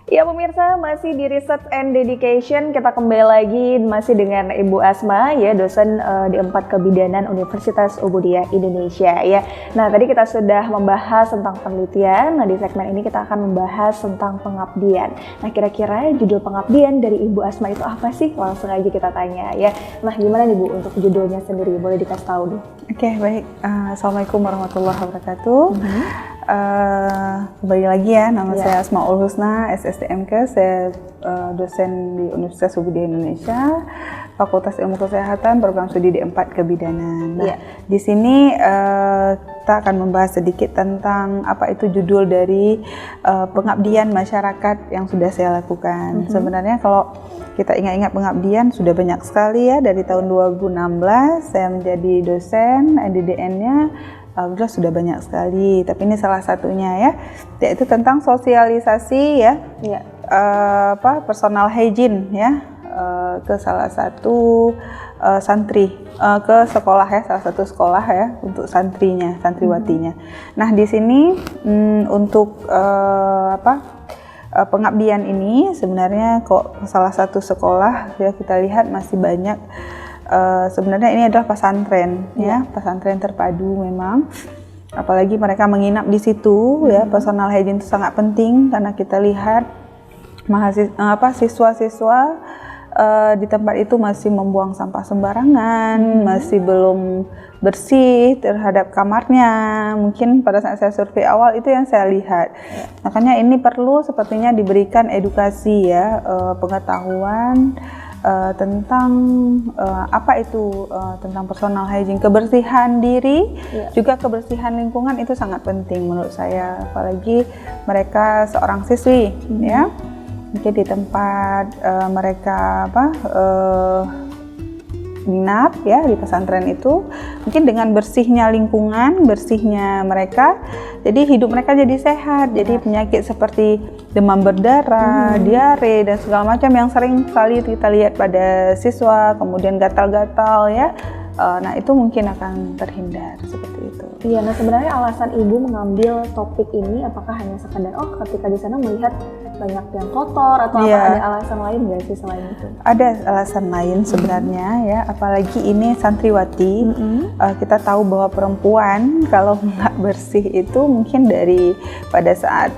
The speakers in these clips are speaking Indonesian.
Ya pemirsa, masih di Research and Dedication, kita kembali lagi masih dengan Ibu Asma, ya dosen di 4 Kebidanan Universitas Ubudiyah Indonesia, ya. Nah tadi kita sudah membahas tentang penelitian, nah di segmen ini kita akan membahas tentang pengabdian. Nah kira-kira judul pengabdian dari Ibu Asma itu apa sih? Langsung aja kita tanya, ya. Nah gimana nih Bu untuk judulnya sendiri, boleh dikasih tahu dulu? Oke, baik. Assalamualaikum warahmatullahi wabarakatuh. Kembali lagi ya, nama saya Asmaul Husna, SSTMK, saya dosen di Universitas Ubudiyah Indonesia, Fakultas Ilmu Kesehatan, Program Studi D4 Kebidanan. Nah, di sini kita akan membahas sedikit tentang apa itu judul dari pengabdian masyarakat yang sudah saya lakukan. Sebenarnya kalau kita ingat-ingat pengabdian sudah banyak sekali ya, dari tahun 2016 saya menjadi dosen, NDDN-nya alhamdulillah sudah banyak sekali, tapi ini salah satunya ya, yaitu tentang sosialisasi ya, personal hygiene ya, ke salah satu santri, ke sekolah ya, salah satu sekolah ya, untuk santrinya, santriwatinya. Nah di sini untuk pengabdian ini sebenarnya kok salah satu sekolah ya, kita lihat masih banyak. Sebenarnya ini adalah pesantren ya, pesantren terpadu memang, apalagi mereka menginap di situ ya. Personal hygiene itu sangat penting karena kita lihat siswa-siswa di tempat itu masih membuang sampah sembarangan, masih belum bersih terhadap kamarnya. Mungkin pada saat saya survei awal itu yang saya lihat. Makanya ini perlu sepertinya diberikan edukasi ya, pengetahuan tentang apa itu tentang personal hygiene, kebersihan diri, juga kebersihan lingkungan itu sangat penting menurut saya, apalagi mereka seorang siswi ya, mungkin di tempat mereka minat ya di pesantren itu, mungkin dengan bersihnya lingkungan, bersihnya mereka, jadi hidup mereka jadi sehat. Jadi penyakit seperti demam berdarah, diare dan segala macam yang sering sekali kita lihat pada siswa, kemudian gatal-gatal ya, nah itu mungkin akan terhindar seperti itu. Iya, nah sebenarnya alasan Ibu mengambil topik ini apakah hanya sekadar ketika di sana melihat banyak yang kotor atau apa, ada alasan lain nggak sih selain itu? Ada alasan lain sebenarnya ya, apalagi ini santriwati. Kita tahu bahwa perempuan kalau nggak bersih itu mungkin dari pada saat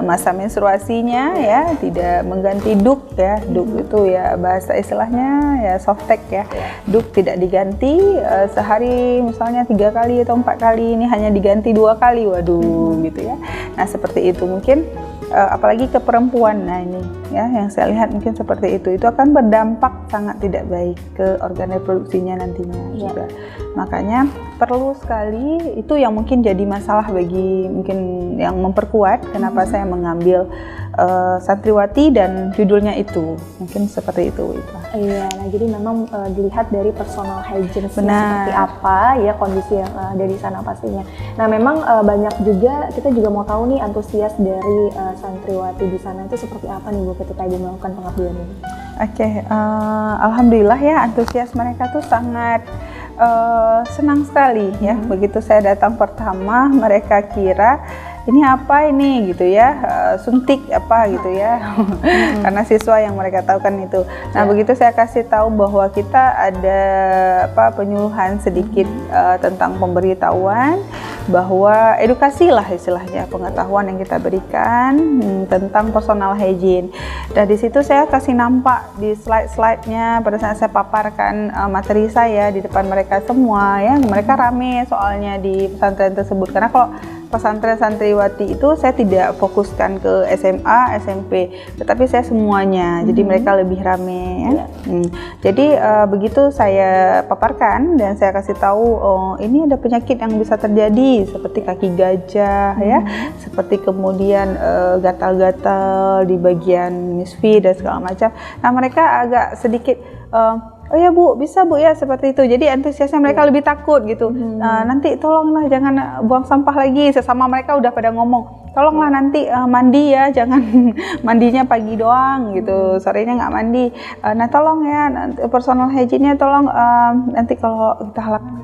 masa menstruasinya ya, tidak mengganti duk ya, duk itu ya bahasa istilahnya ya softtek ya, duk tidak diganti sehari misalnya 3 kali atau 4 kali, ini hanya diganti 2 kali, waduh gitu ya. Nah seperti itu mungkin. Apalagi ke perempuan, nah ini ya yang saya lihat mungkin seperti itu akan berdampak sangat tidak baik ke organ reproduksinya nantinya juga. Makanya perlu sekali, itu yang mungkin jadi masalah bagi mungkin yang memperkuat kenapa saya mengambil santriwati dan judulnya itu mungkin seperti itu. Iya, nah jadi memang dilihat dari personal hygiene seperti apa ya kondisi yang ada di sana pastinya. Nah memang banyak juga, kita juga mau tahu nih antusias dari santriwati di sana itu seperti apa nih Bu ketika Ibu melakukan pengabdian ini? Oke, alhamdulillah ya, antusias mereka tuh sangat senang sekali ya. Begitu saya datang pertama, mereka kira ini apa ini gitu ya, suntik apa gitu ya, karena siswa yang mereka tahu kan itu. Nah begitu saya kasih tahu bahwa kita ada penyuluhan sedikit tentang pemberitahuan, bahwa edukasi lah istilahnya, pengetahuan yang kita berikan tentang personal hygiene. Dan di situ saya kasih nampak di slide-slide-nya pada saat saya paparkan materi saya di depan mereka semua ya, mereka rame soalnya di pesantren tersebut, karena kalau pesantren santriwati itu saya tidak fokuskan ke SMA, SMP, tetapi saya semuanya, jadi mereka lebih rame ya. Jadi begitu saya paparkan dan saya kasih tahu, ini ada penyakit yang bisa terjadi seperti kaki gajah ya, seperti kemudian gatal-gatal di bagian misfi dan segala macam. Nah mereka agak sedikit oh ya Bu, bisa Bu ya seperti itu. Jadi antusiasnya mereka lebih takut gitu. Nanti tolonglah jangan buang sampah lagi. Sesama mereka udah pada ngomong, tolonglah nanti mandi ya, jangan mandinya pagi doang gitu, sorenya nggak mandi. Nah tolong ya, nanti personal hygiene-nya tolong nanti kalau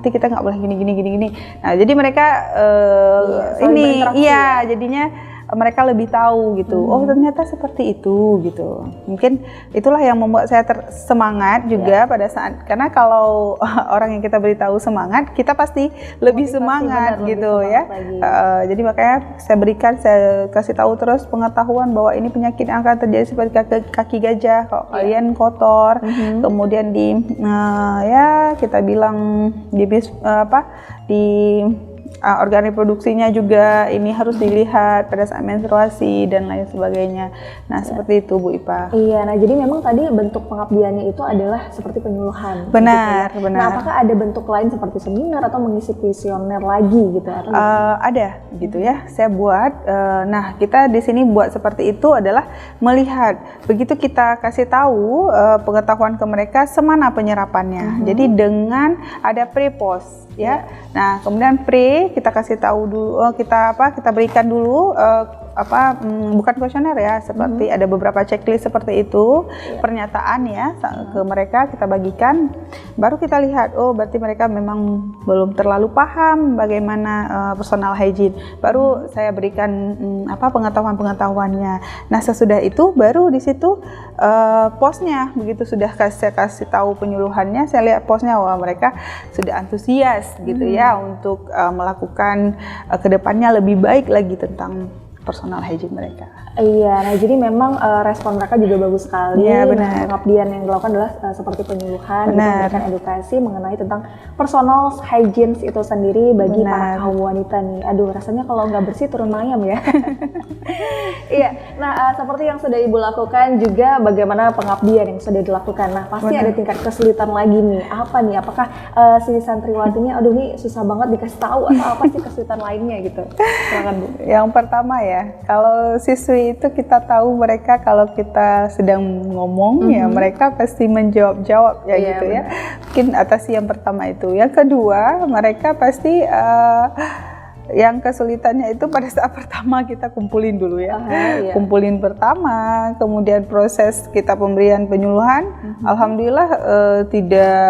kita nggak boleh gini. Nah jadi mereka ini iya jadinya mereka lebih tahu gitu. Oh ternyata seperti itu gitu. Mungkin itulah yang membuat saya semangat juga pada saat, karena kalau orang yang kita beritahu semangat, kita pasti lebih semangat gitu ya. Jadi makanya saya kasih tahu terus pengetahuan bahwa ini penyakit yang akan terjadi seperti kaki gajah kalau kalian kotor, kemudian ya kita bilang di organ reproduksinya juga ini harus dilihat pada saat menstruasi dan lain sebagainya. Nah seperti itu Bu Ipa. Iya, nah jadi memang tadi bentuk pengabdiannya itu adalah seperti penyuluhan. Benar, gitu ya. benar. Nah apakah ada bentuk lain seperti seminar atau mengisi kuesioner lagi gitu? Atau ada gitu ya. Saya buat. Nah kita di sini buat seperti itu adalah melihat. Begitu kita kasih tahu pengetahuan ke mereka semana penyerapannya. Jadi dengan ada pre-post ya. Nah kemudian kita kasih tahu dulu, kita berikan dulu bukan kuesioner ya, seperti ada beberapa checklist seperti itu, pernyataan ya ke mereka kita bagikan, baru kita lihat berarti mereka memang belum terlalu paham bagaimana personal hygiene, baru saya berikan pengetahuannya. Nah sesudah itu baru di situ postnya, begitu sudah saya kasih tahu penyuluhannya, saya lihat postnya, wah mereka sudah antusias gitu ya untuk melakukan kedepannya lebih baik lagi tentang personal hygiene mereka. Iya, nah jadi memang respon mereka juga bagus sekali. Iya benar. Pengabdian yang dilakukan adalah seperti penyuluhan, memberikan edukasi mengenai tentang personal hygiene itu sendiri bagi para kaum wanita nih. Aduh, rasanya kalau nggak bersih turun mayam ya. Iya, nah seperti yang sudah Ibu lakukan juga bagaimana pengabdian yang sudah dilakukan. Nah pasti ada tingkat kesulitan lagi nih. Apa nih? Apakah si santriwatinya, aduh nih susah banget dikasih tahu atau apa sih kesulitan lainnya gitu? Silakan Bu. Yang pertama ya, kalau siswi itu kita tahu mereka kalau kita sedang ngomong ya mereka pasti menjawab ya gitu ya. Mungkin atasi yang pertama itu. Yang kedua mereka pasti yang kesulitannya itu pada saat pertama kita kumpulin dulu ya. Kumpulin pertama, kemudian proses kita pemberian penyuluhan, alhamdulillah tidak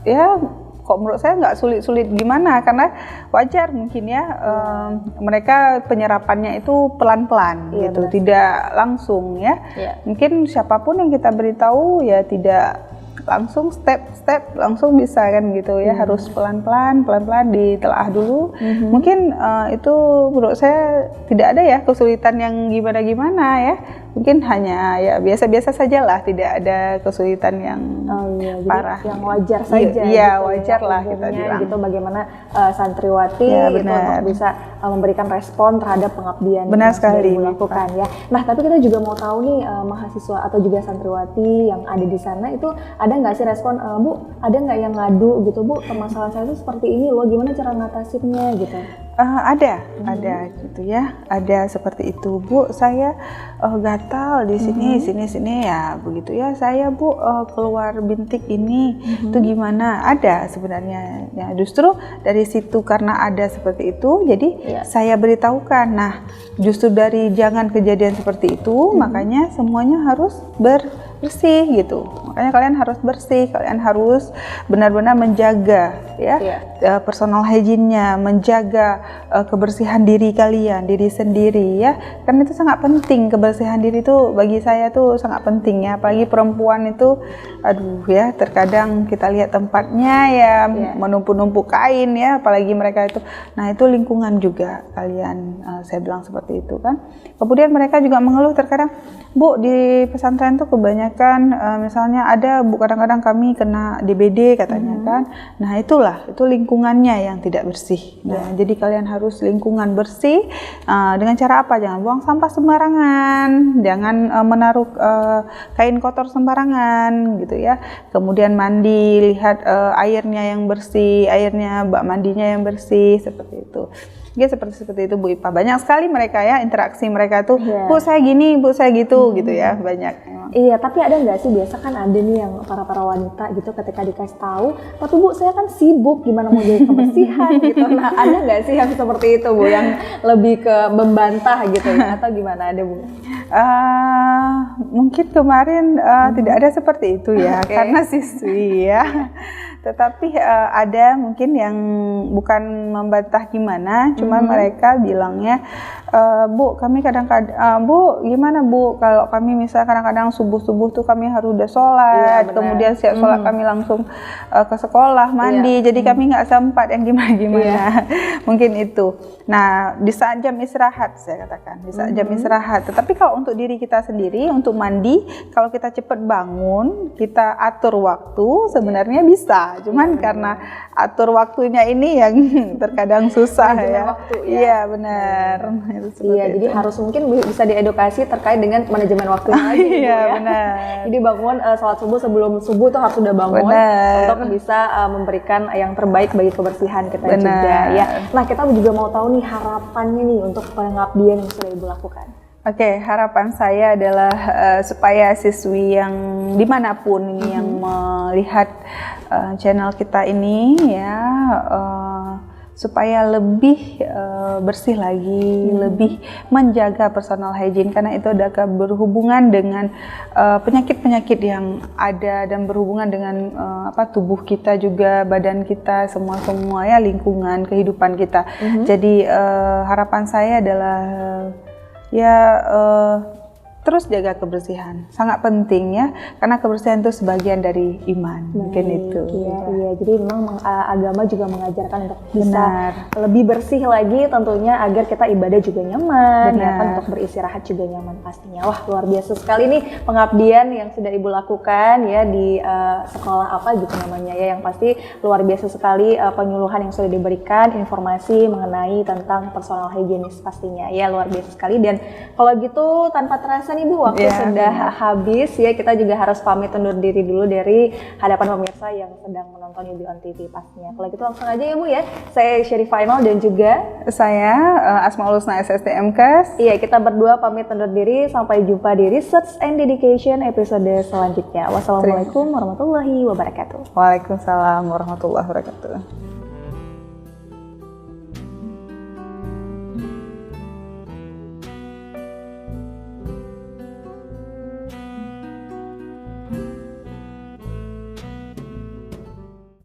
ya. Kok menurut saya nggak sulit-sulit gimana, karena wajar mungkin ya mereka penyerapannya itu pelan-pelan gitu, tidak langsung ya. Mungkin siapapun yang kita beritahu ya tidak langsung step langsung bisa kan gitu ya, harus pelan-pelan ditelaah dulu. Mungkin itu menurut saya tidak ada ya kesulitan yang gimana-gimana ya. Mungkin hanya ya biasa-biasa saja lah, tidak ada kesulitan yang parah. Yang wajar saja. Iya wajar lah kita bilang. Gitu bagaimana santriwati itu untuk bisa memberikan respon terhadap pengabdian yang sudah dilakukan ya. Nah tapi kita juga mau tahu nih mahasiswa atau juga santriwati yang ada di sana itu ada nggak sih respon, Bu ada nggak yang ngadu gitu, Bu permasalahan saya itu seperti ini loh, gimana cara ngatasinnya gitu? Ada gitu ya, ada seperti itu, Bu saya gatal di sini ya begitu ya, saya Bu keluar bintik ini itu gimana, ada sebenarnya ya, justru dari situ karena ada seperti itu jadi saya beritahukan. Nah justru dari jangan kejadian seperti itu makanya semuanya harus bersih gitu, makanya kalian harus bersih, kalian harus benar-benar menjaga ya personal hygiene-nya, menjaga kebersihan diri kalian, diri sendiri ya, karena itu sangat penting. Kebersihan diri itu bagi saya tuh sangat penting ya, apalagi perempuan itu aduh ya, terkadang kita lihat tempatnya ya menumpuk-numpuk kain ya, apalagi mereka itu, nah itu lingkungan juga kalian, saya bilang seperti itu kan. Kemudian mereka juga mengeluh terkadang, Bu di pesantren tuh kebanyakan misalnya ada Bu kadang-kadang kami kena DBD katanya kan, nah itu lingkungannya yang tidak bersih. Nah jadi kalian harus lingkungan bersih dengan cara apa? Jangan buang sampah sembarangan, jangan menaruh kain kotor sembarangan gitu ya. Kemudian mandi, lihat airnya yang bersih, airnya bak mandinya yang bersih, seperti itu. Ya seperti itu Bu Ipa. Banyak sekali mereka ya, interaksi mereka tuh, Bu saya gini, Bu saya gitu gitu ya, banyak. Iya, tapi ada nggak sih, biasa kan ada nih yang para wanita gitu ketika dikasih tahu, tapi Bu saya kan sibuk, gimana mau jaga kebersihan gitu. Nah ada nggak sih yang seperti itu Bu, yang lebih ke membantah gitu ya, atau gimana, ada Bu? Mungkin kemarin tidak ada seperti itu ya, karena siswi ya. Tetapi ada mungkin yang bukan membantah gimana, cuman mereka bilangnya Bu, kami kadang-kadang, Bu, gimana Bu, kalau kami misal kadang-kadang subuh-subuh tuh kami harus udah sholat, Iya, benar. kemudian siap sholat kami langsung ke sekolah, mandi, jadi kami nggak sempat yang gimana-gimana. Mungkin itu. Nah, di saat jam istirahat, saya katakan, di saat jam istirahat. Tetapi kalau untuk diri kita sendiri, untuk mandi, kalau kita cepat bangun, kita atur waktu, sebenarnya bisa. Cuman karena atur waktunya ini yang terkadang susah ya. Waktu, ya. Iya, benar. Iya, jadi harus mungkin bisa diedukasi terkait dengan manajemen waktunya lagi. Iya, ya. benar. Jadi bangun sholat subuh, sebelum subuh tuh harus sudah bangun untuk bisa memberikan yang terbaik bagi kebersihan kita juga ya. Nah, kita juga mau tahu nih harapannya nih untuk pengabdian yang sudah Ibu lakukan. Oke, harapan saya adalah supaya siswi yang dimanapun ini yang melihat channel kita ini ya, supaya lebih bersih lagi, lebih menjaga personal hygiene, karena itu ada berhubungan dengan penyakit-penyakit yang ada dan berhubungan dengan tubuh kita juga, badan kita, semua ya, lingkungan kehidupan kita. Jadi harapan saya adalah terus jaga kebersihan, sangat penting ya, karena kebersihan itu sebagian dari iman. Mungkin itu. Iya, jadi memang agama juga mengajarkan untuk bisa lebih bersih lagi tentunya, agar kita ibadah juga nyaman, ya kan, untuk beristirahat juga nyaman pastinya. Wah, luar biasa sekali nih pengabdian yang sudah Ibu lakukan ya di sekolah apa gitu namanya ya, yang pasti luar biasa sekali penyuluhan yang sudah diberikan, informasi mengenai tentang personal hygienis pastinya ya, luar biasa sekali. Dan kalau gitu tanpa terasa nih Bu, waktu sudah habis ya, kita juga harus pamit undur diri dulu dari hadapan pemirsa yang sedang menonton Yubi on TV pastinya. Kalau gitu langsung aja ya Bu ya, saya Sherry Final dan juga saya Asmaul Husna SSTMKes. Iya, kita berdua pamit undur diri, sampai jumpa di Research and Dedication episode selanjutnya. Wassalamualaikum warahmatullahi wabarakatuh. Waalaikumsalam warahmatullahi wabarakatuh.